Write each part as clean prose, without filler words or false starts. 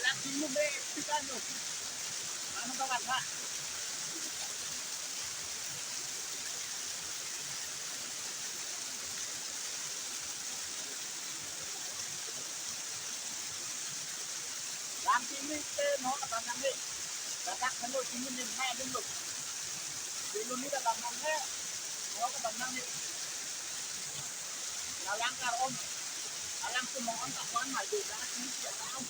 laki mo ba Mexicano? Ano ka ba? Làm chi mình nó là bằng năng đi. Là đặt nó lôi chính mình hai bên lục. Vì luôn đi là bằng năng thế. Nó có bằng năng đi. Là làm cả ôm. Là làm cái món cả quán mà dù đã chính là tao.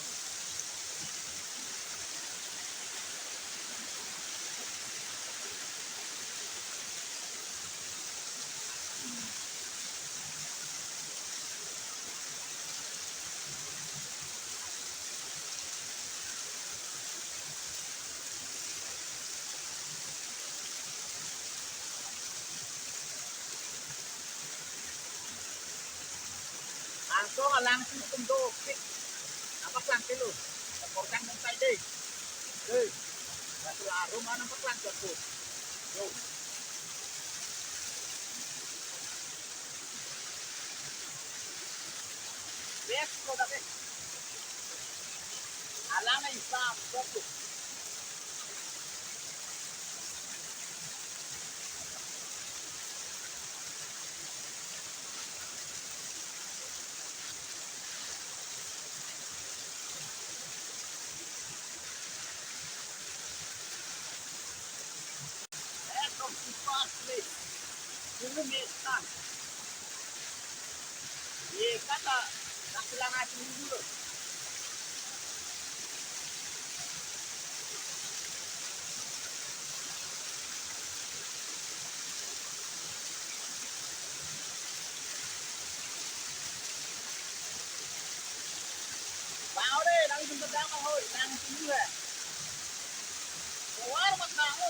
So là làm cái công đô. Apa lang kilo? Portang ng side day. Hey. Là rumah ng paklan ko. Yo. Best ko dati. Alam na Islam ko. Eto si Pasli. Yung mestan. Ye kata nakilangan dulu. Vào đây, đang dùng cái đá mà thôi, đang dulu. Keluar mas kamu,